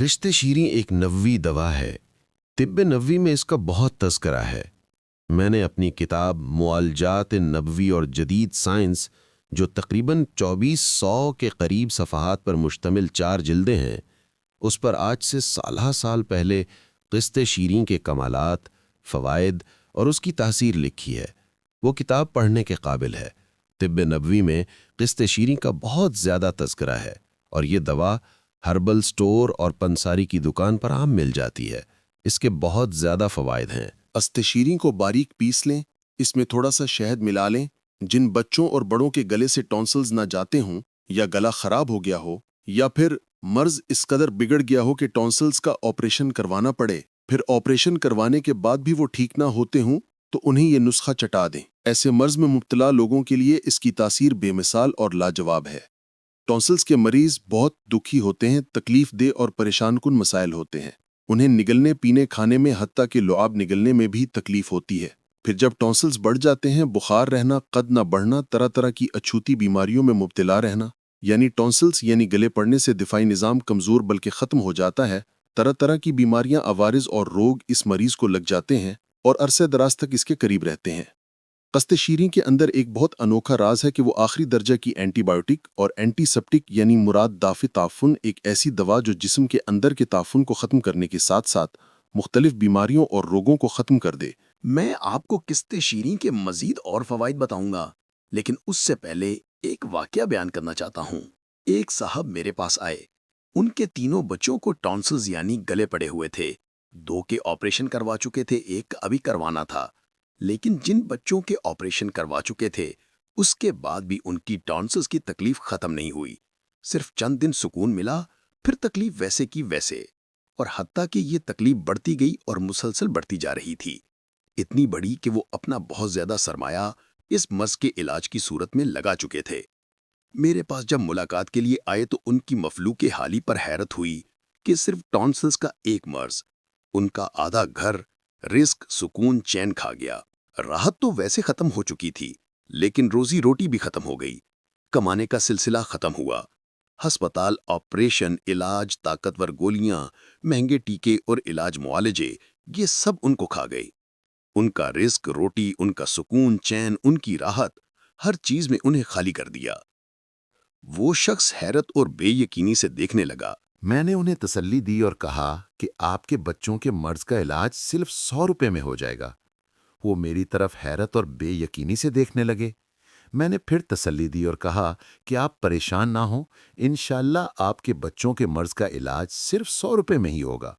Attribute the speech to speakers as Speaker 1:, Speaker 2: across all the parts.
Speaker 1: رشتے شیریں ایک نبوی دوا ہے۔ طب نبوی میں اس کا بہت تذکرہ ہے۔ میں نے اپنی کتاب معالجات نبوی اور جدید سائنس، جو تقریباً 2400 کے قریب صفحات پر مشتمل 4 جلدیں ہیں، اس پر آج سے سالہ سال پہلے قسط شیریں کے کمالات، فوائد اور اس کی تاثیر لکھی ہے۔ وہ کتاب پڑھنے کے قابل ہے۔ طب نبوی میں قسط شیریں کا بہت زیادہ تذکرہ ہے، اور یہ دوا ہربل سٹور اور پنساری کی دکان پر عام مل جاتی ہے۔ اس کے بہت زیادہ فوائد ہیں۔
Speaker 2: قسط شیریں کو باریک پیس لیں، اس میں تھوڑا سا شہد ملا لیں۔ جن بچوں اور بڑوں کے گلے سے ٹونسلز نہ جاتے ہوں، یا گلا خراب ہو گیا ہو، یا پھر مرض اس قدر بگڑ گیا ہو کہ ٹونسلز کا آپریشن کروانا پڑے، پھر آپریشن کروانے کے بعد بھی وہ ٹھیک نہ ہوتے ہوں، تو انہیں یہ نسخہ چٹا دیں۔ ایسے مرض میں مبتلا لوگوں کے لیے اس کی تاثیر بے مثال اور لاجواب ہے۔ ٹونسلز کے مریض بہت دکھی ہوتے ہیں، تکلیف دہ اور پریشان کن مسائل ہوتے ہیں۔ انہیں نگلنے، پینے، کھانے میں، حتیٰ کہ لعاب نگلنے میں بھی تکلیف ہوتی ہے۔ پھر جب ٹونسلز بڑھ جاتے ہیں، بخار رہنا، قد نہ بڑھنا، طرح طرح کی اچھوتی بیماریوں میں مبتلا رہنا، یعنی ٹونسلز یعنی گلے پڑنے سے دفاعی نظام کمزور بلکہ ختم ہو جاتا ہے۔ طرح طرح کی بیماریاں، عوارض اور روگ اس مریض کو لگ جاتے ہیں اور عرصہ دراز تک اس کے قریب رہتے ہیں۔ قسط شیریں کے اندر ایک بہت انوکھا راز ہے کہ وہ آخری درجہ کی اینٹی بائیوٹک اور اینٹی سیپٹک یعنی مراد دافع تعفن، ایک ایسی دوا جو جسم کے اندر کے تعفن کو ختم کرنے کے ساتھ ساتھ مختلف بیماریوں اور روگوں کو ختم کر دے۔
Speaker 3: میں آپ کو قسط شیریں کے مزید اور فوائد بتاؤں گا، لیکن اس سے پہلے ایک واقعہ بیان کرنا چاہتا ہوں۔ ایک صاحب میرے پاس آئے۔ ان کے تینوں بچوں کو ٹونسلز یعنی گلے پڑے ہوئے تھے۔ 2 کے آپریشن کروا چکے تھے، ایک ابھی کروانا تھا۔ لیکن جن بچوں کے آپریشن کروا چکے تھے، اس کے بعد بھی ان کی ٹونسلز کی تکلیف ختم نہیں ہوئی۔ صرف چند دن سکون ملا، پھر تکلیف ویسے کی ویسے، اور حتیٰ کہ یہ تکلیف بڑھتی گئی اور مسلسل بڑھتی جا رہی تھی، اتنی بڑی کہ وہ اپنا بہت زیادہ سرمایہ اس مرض کے علاج کی صورت میں لگا چکے تھے۔ میرے پاس جب ملاقات کے لیے آئے تو ان کی مفلوک حالی پر حیرت ہوئی کہ صرف ٹونسلز کا ایک مرض ان کا آدھا گھر، رزق، سکون، چین کھا گیا۔ راحت تو ویسے ختم ہو چکی تھی، لیکن روزی روٹی بھی ختم ہو گئی۔ کمانے کا سلسلہ ختم ہوا۔ ہسپتال، آپریشن، علاج، طاقتور گولیاں، مہنگے ٹیکے اور علاج معالجے، یہ سب ان کو کھا گئے۔ ان کا رزق، روٹی، ان کا سکون، چین، ان کی راحت، ہر چیز میں انہیں خالی کر دیا۔ وہ شخص حیرت اور بے یقینی سے دیکھنے لگا۔
Speaker 4: میں نے انہیں تسلی دی اور کہا کہ آپ کے بچوں کے مرض کا علاج صرف 100 روپے میں ہو جائے گا۔ وہ میری طرف حیرت اور بے یقینی سے دیکھنے لگے۔ میں نے پھر تسلی دی اور کہا کہ آپ پریشان نہ ہوں، انشاءاللہ آپ کے بچوں کے مرض کا علاج صرف 100 روپے میں ہی ہوگا۔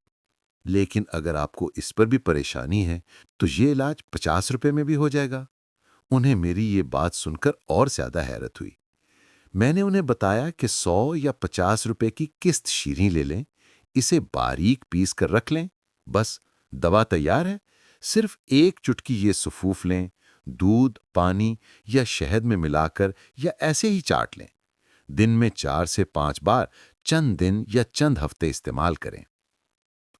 Speaker 4: لیکن اگر آپ کو اس پر بھی پریشانی ہے تو یہ علاج 50 روپے میں بھی ہو جائے گا۔ انہیں میری یہ بات سن کر اور زیادہ حیرت ہوئی۔ میں نے انہیں بتایا کہ 100 یا 50 روپے کی قسط شیریں لے لیں، اسے باریک پیس کر رکھ لیں، بس دوا تیار ہے۔ صرف ایک چٹکی یہ سفوف لیں، دودھ، پانی یا شہد میں ملا کر یا ایسے ہی چاٹ لیں۔ دن میں 4 سے 5 بار چند دن یا چند ہفتے استعمال کریں۔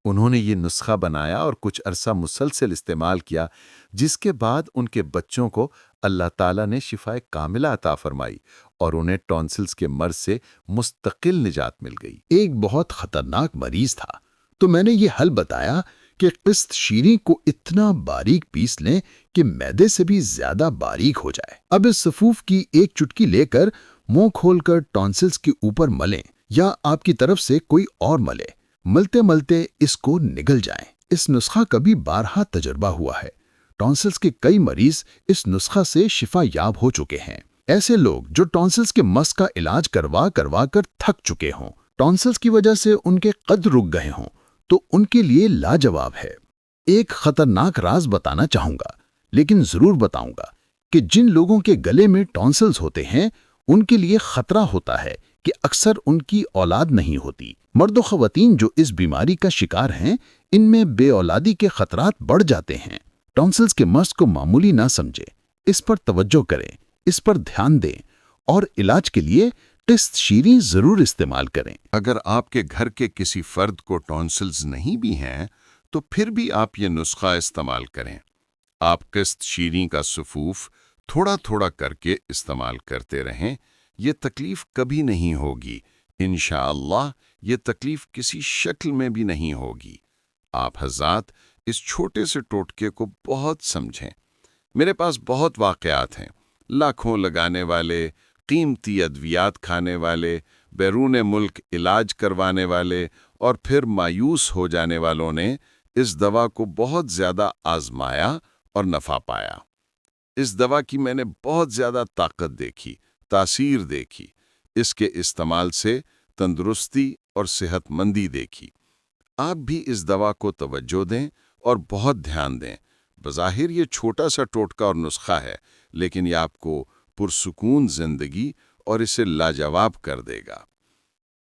Speaker 4: انہوں نے یہ نسخہ بنایا اور کچھ عرصہ مسلسل استعمال کیا، جس کے بعد ان کے بچوں کو اللہ تعالیٰ نے شفائے کاملہ عطا فرمائی اور انہیں ٹونسلز کے مرض سے مستقل نجات مل گئی۔
Speaker 5: ایک بہت خطرناک مریض تھا، تو میں نے یہ حل بتایا کہ قسط شیریں کو اتنا باریک پیس لیں کہ معدے سے بھی زیادہ باریک ہو جائے۔ اب اس سفوف کی ایک چٹکی لے کر منہ کھول کر ٹونسلز کے اوپر ملیں، یا آپ کی طرف سے کوئی اور ملے۔ ملتے ملتے اس کو نگل جائیں۔ اس نسخہ کا بھی بارہا تجربہ ہوا ہے۔ ٹونسلز کے کئی مریض اس نسخہ سے شفا یاب ہو چکے ہیں۔ ایسے لوگ جو ٹونسلز کے مس کا علاج کروا کر تھک چکے ہوں، ٹونسلز کی وجہ سے ان کے قد رک گئے ہوں، تو ان کے لیے لاجواب ہے۔ ایک خطرناک راز بتانا چاہوں گا، لیکن ضرور بتاؤں گا کہ جن لوگوں کے گلے میں ٹونسلز ہوتے ہیں ان کے لیے خطرہ ہوتا ہے کہ اکثر ان کی اولاد نہیں ہوتی۔ مرد و خواتین جو اس بیماری کا شکار ہیں، ان میں بے اولادی کے خطرات بڑھ جاتے ہیں۔ ٹونسلز کے مرض کو معمولی نہ سمجھیں، اس پر توجہ کریں، اس پر دھیان دیں، اور علاج کے لیے قسط شیریں ضرور استعمال کریں۔
Speaker 6: اگر آپ کے گھر کے کسی فرد کو ٹونسلز نہیں بھی ہیں تو پھر بھی آپ یہ نسخہ استعمال کریں۔ آپ قسط شیریں کا سفوف تھوڑا تھوڑا کر کے استعمال کرتے رہیں، یہ تکلیف کبھی نہیں ہوگی۔ انشاءاللہ یہ تکلیف کسی شکل میں بھی نہیں ہوگی۔ آپ حضرات اس چھوٹے سے ٹوٹکے کو بہت سمجھیں۔ میرے پاس بہت واقعات ہیں، لاکھوں لگانے والے، قیمتی ادویات کھانے والے، بیرون ملک علاج کروانے والے اور پھر مایوس ہو جانے والوں نے اس دوا کو بہت زیادہ آزمایا اور نفع پایا۔ اس دوا کی میں نے بہت زیادہ طاقت دیکھی، تاثیر دیکھی، اس کے استعمال سے تندرستی اور صحت مندی دیکھی۔ آپ بھی اس دوا کو توجہ دیں اور بہت دھیان دیں۔ بظاہر یہ چھوٹا سا ٹوٹکا اور نسخہ ہے، لیکن یہ آپ کو پرسکون زندگی اور اسے لاجواب کر دے گا۔